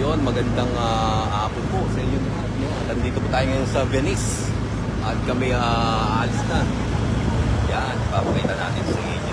Ayun, magandang hapon po sa inyo lahat. No? At nandito po tayo ngayon sa Venice. At kami aalis na. Yan, ipapakita natin sa inyo.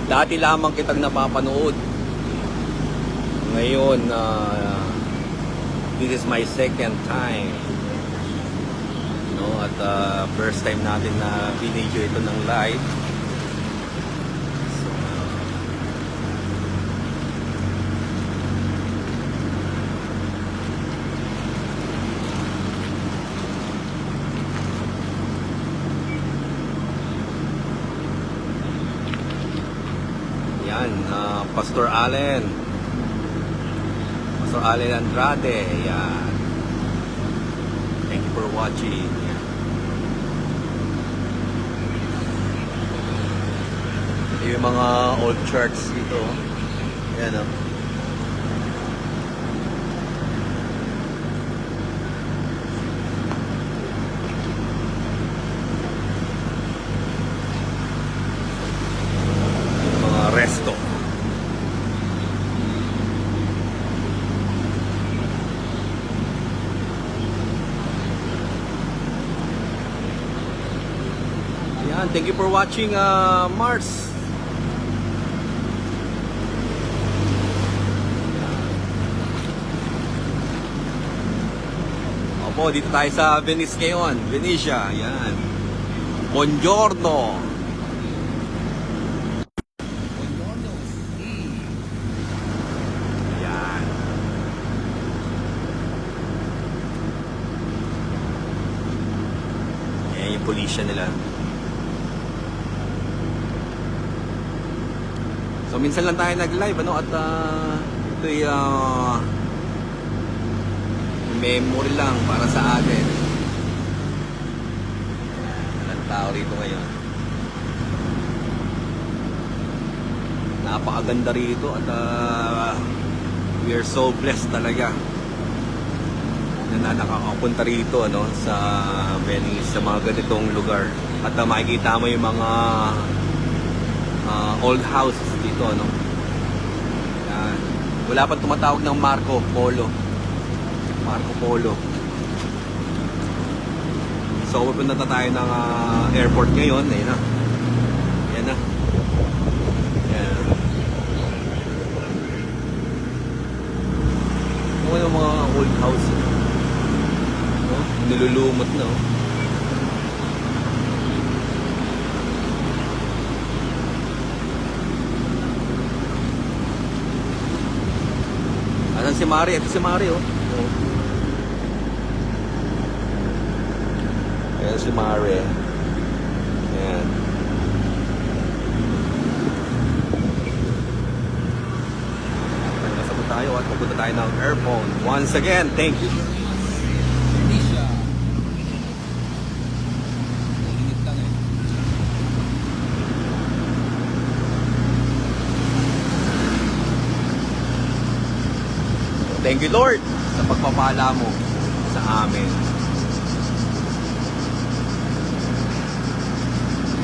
Dati lamang kitang napapanood. Ngayon, this is my second time. No, at first time natin na video ito ng live. So, yan, Pastor Allen Andrade. Yan, thank you for watching. Yan. Ito yung mga old church dito. Yan, mga resto. Yan, thank you for watching, Mars. Opo, dito tayo sa Venice ngayon. Venetia, yan. Buongiorno. Buongiorno. Yan. Yan yung pulisya nila. So minsan lang tayo nag-live, ano, at ito'y memory lang para sa atin. Walang tao rito ngayon. Napakaganda rito at we are so blessed talaga na nakakapunta rito, ano, sa Venice, sa mga ganitong lugar. At makikita mo yung mga old houses dito, ano. Yan. Wala pang tumatawag ng Marco Polo. So pupunta na tayo ng airport ngayon. Ayun na. Yan na. Yan. Yung mga old houses, no? Nilulumot na, oh. Asan si Mari? Ito si Mari, oh. Ayan si Mari. Ayan. Nasa po tayo at pupunta tayo ng airphone. Once again, thank you. Thank you, Lord, sa pagpapala mo sa amin.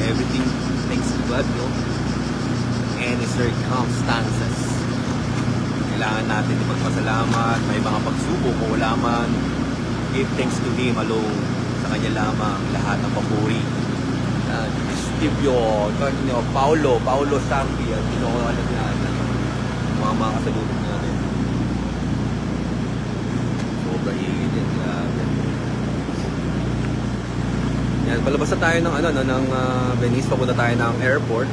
Everything thanks to God, no? Any circumstances. Kailangan natin ipagpasalamat, may mga pagsubok o wala man. Give thanks to Him alone. Sa Kanya lamang lahat ng papuri. Stevio, Paulo Sampi, at alam yan mga kasalubong natin. Sobrang ingin yan, grabe. Yan, palabas na tayo ng Venice, papunta tayo ng airport.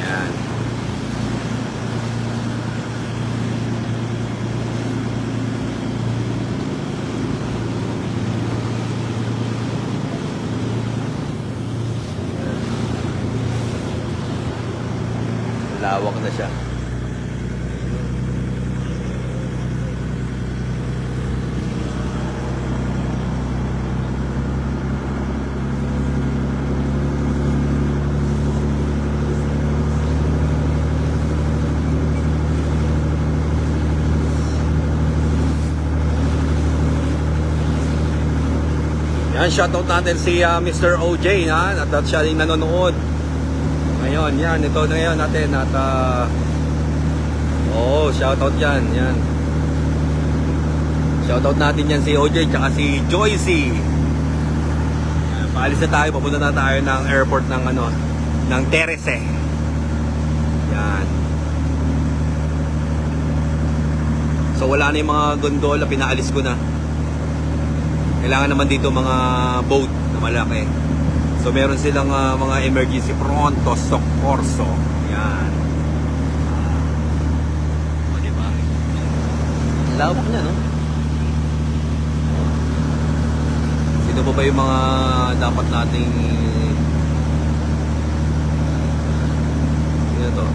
Yan. Lawak na siya. Yan, shoutout natin si Mr. OJ at siya yung nanonood. Ngayon, yan, ito na ngayon natin at shoutout yan, yan. Shoutout natin yan si OJ tsaka si Joycey. Paalis na tayo, papunta na tayo ng airport ng Terese. Yan. So wala na yung mga gondola, pinaalis ko na. Kailangan naman dito mga boat na malaki. So meron silang mga emergency pronto soccorso. Yan. Diba? Lawak niya, no? Sino pa ba yung mga dapat nating sino to?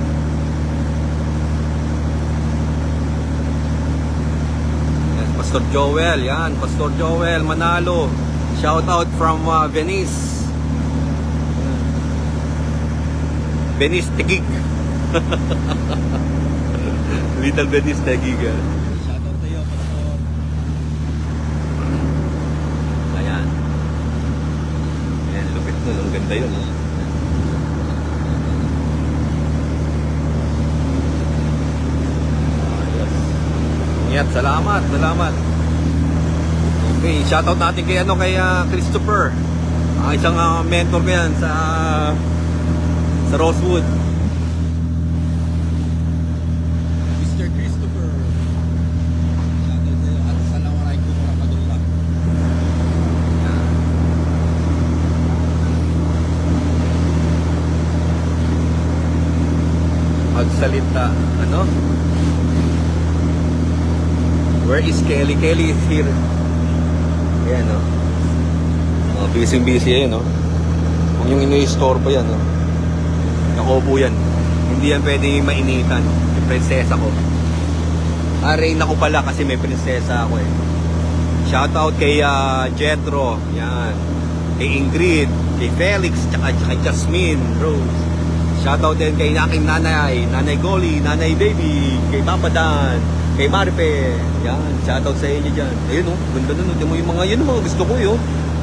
Yes, Pastor Joel. Yan, Pastor Joel Manalo. Shout out from Venice. Venice Taguig. Little Venice Taguig. Shoutout to you, Pastor. Ayan. Ayan, lupit nun. Ang ganda yun. Yes. Ingat, salamat. Okay, shoutout natin kay Christopher. Isang mentor ko yan sa Rosewood. Mr. Christopher. Shoutout sa'yo. Assalamualaikum warahmatullah. Magsalita. Where is Kelly? Kelly is here. Ayan, no? Busy yan, no? Kung yung ini-store pa yan, no? Nakopo yan. Hindi yan pwede mainitan. Yung prinsesa ko. Reyna ko pala kasi may prinsesa ako eh. Shoutout kay Jetro. Yan. Kay Ingrid. Kay Felix. Tsaka Jasmine Rose. Shoutout din kay aking nanay. Nanay Goli. Nanay Baby. Kay Papa Dan. Kay Maripe. Yan. Shoutout sa inyo dyan. Ayun o. Ganda nun. Tignan mo yung mga, yun mga gusto ko yun.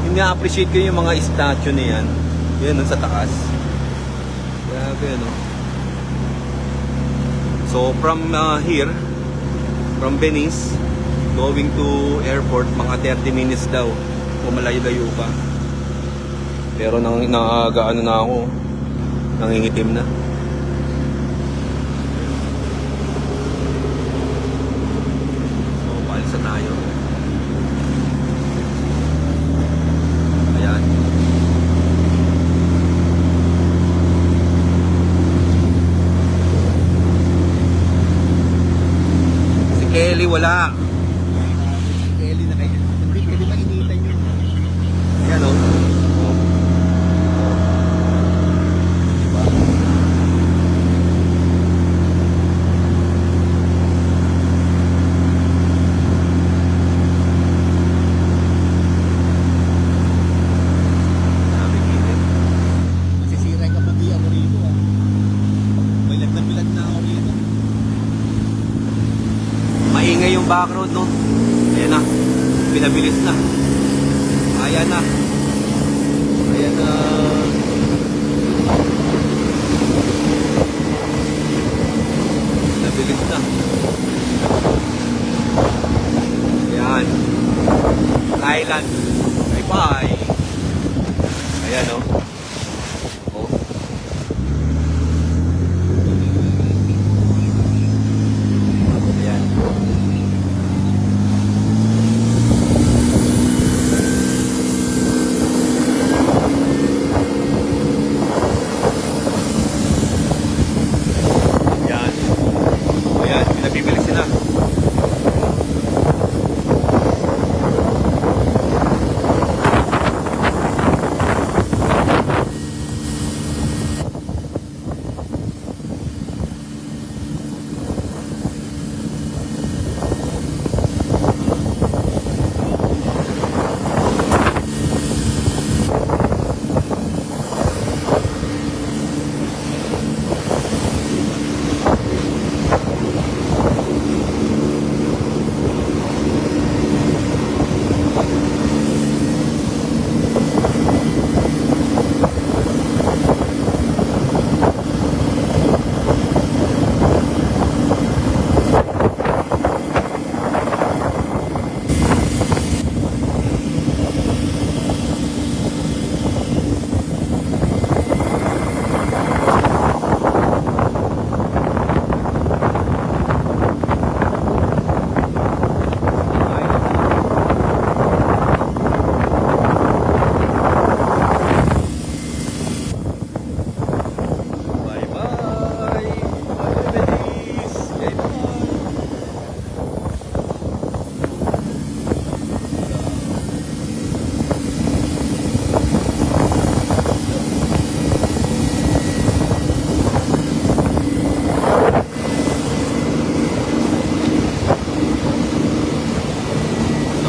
Yung na-appreciate ko yung mga statue na yan. Yan nun sa taas. Grabe, no? So, from here, from Venice, going to airport, mga 30 minutes daw. Kung malayo-layo pa. Pero gaano na ako. Nangingitim na. So, paalis na tayo. Ayan. Kelly wala. Kelly na kayo. Hindi pwede mainitan yun. Ayan o. Diba? Sabi kinit. Masisira yung kapugian mo rito ah. May lagnabilag na ako rito. Maingay yung background, no? Ayan na. Pinabilis na. Ayan na. Ayan na.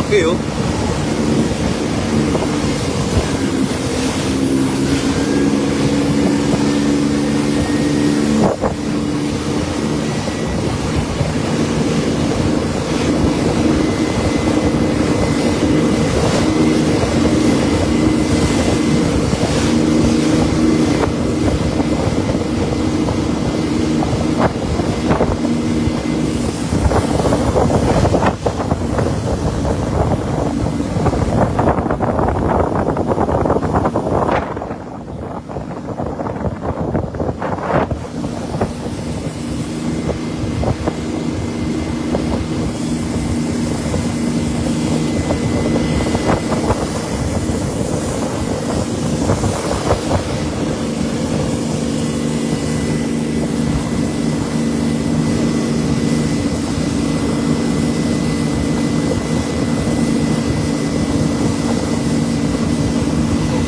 laki oh.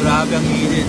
Grabe ang init.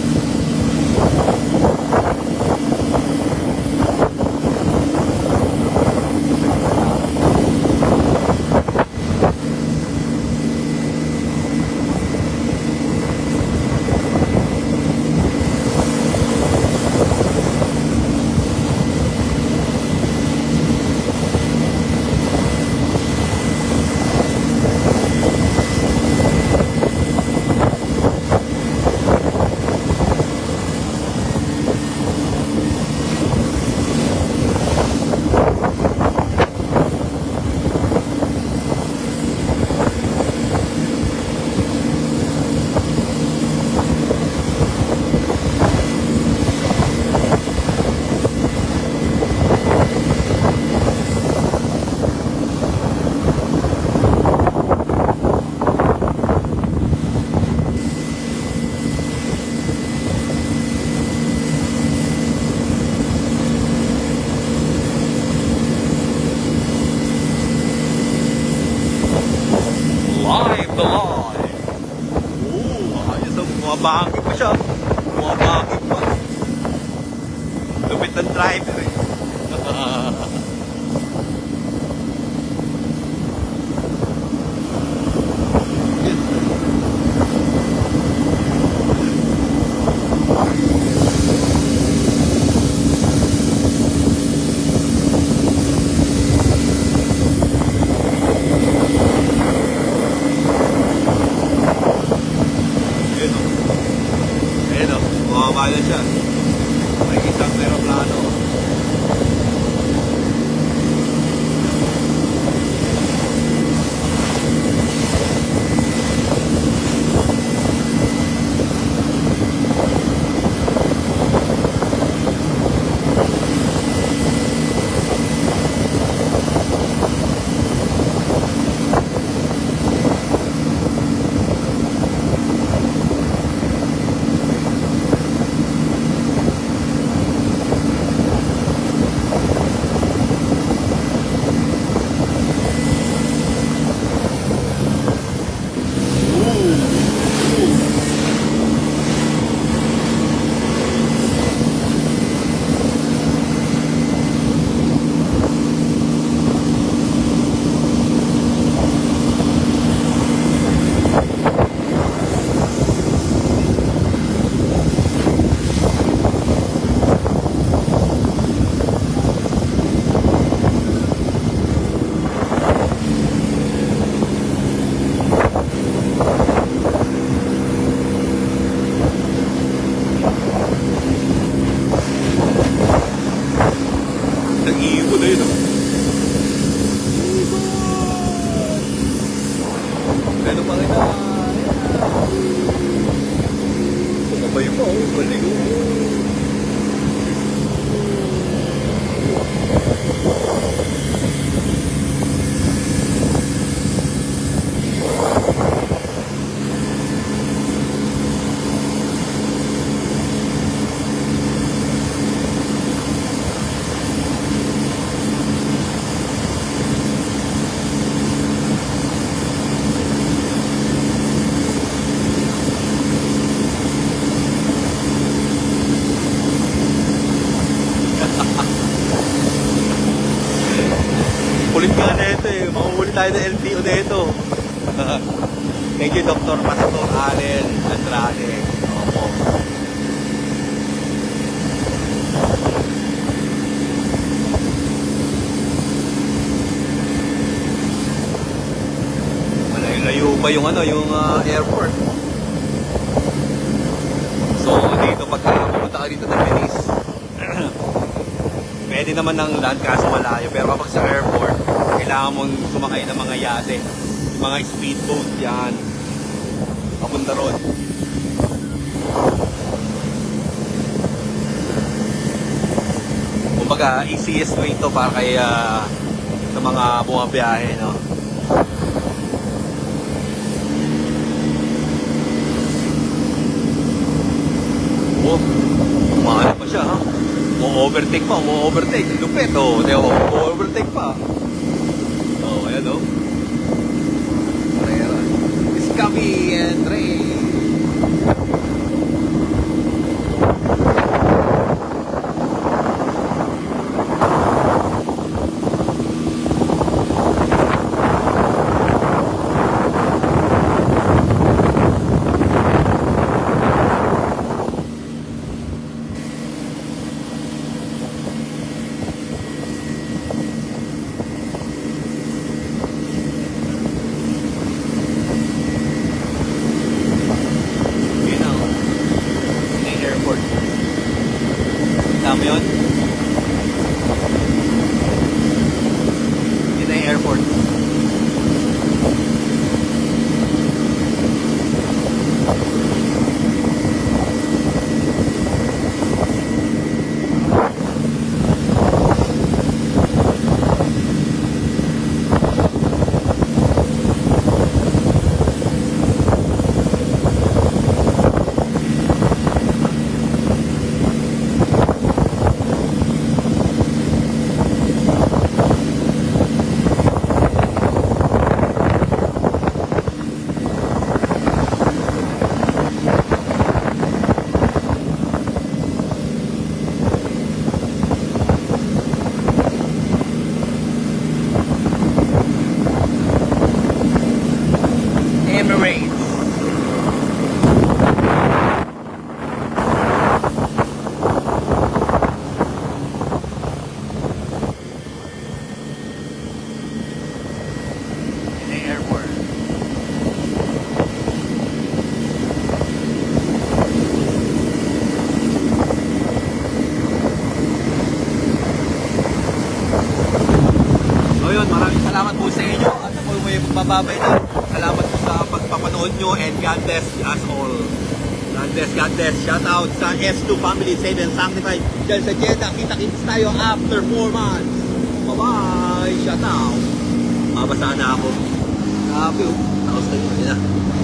Live the live. Oh, ayos ang bumabangin pa siya. Bumabangin pa. Lupit ng driver eh. Ayun o, bumaba na siya. May isang aeroplano. Nag-iibo na yun. Gano'n pa rin na. Kumabay mo, baligo mo. Kulit nga na ito eh. Makuhuli tayo ng LTO na ito. Thank you, Dr. Pastor Allen Andrade. Opo. Malayo pa yung airport. So, dito pagka pumunta ka dito ng Venice, pwede naman ng land kaso malayo. Pero kapag sa airport, kailangan mong sumakay ng mga yate. Yung mga speedboat yan. Papunta ron. Kumbaga, easiest way ito para kay sa mga bumabiyahe, no? Oh, umahanap pa siya, ha? Mo-overtake pa, mo-overtake. Lupit, oh. Mo-overtake pa. Oh, ayan, oh. Carrera. Escapi and Ray. Tama yun? Yun na yung airport. Emirates. In the airport. So yun, maraming salamat po sa inyo at ako may magbababay na. Salamat po sa pagpapanood nyo and God bless us all. God bless, God bless. Shout out sa S2 family, saved and sanctified. Diyan sa Jeddah, kita-kits tayo after 4 months. Bye-bye. Shout out. Mabasa na ako. Grabe, tapos na yun.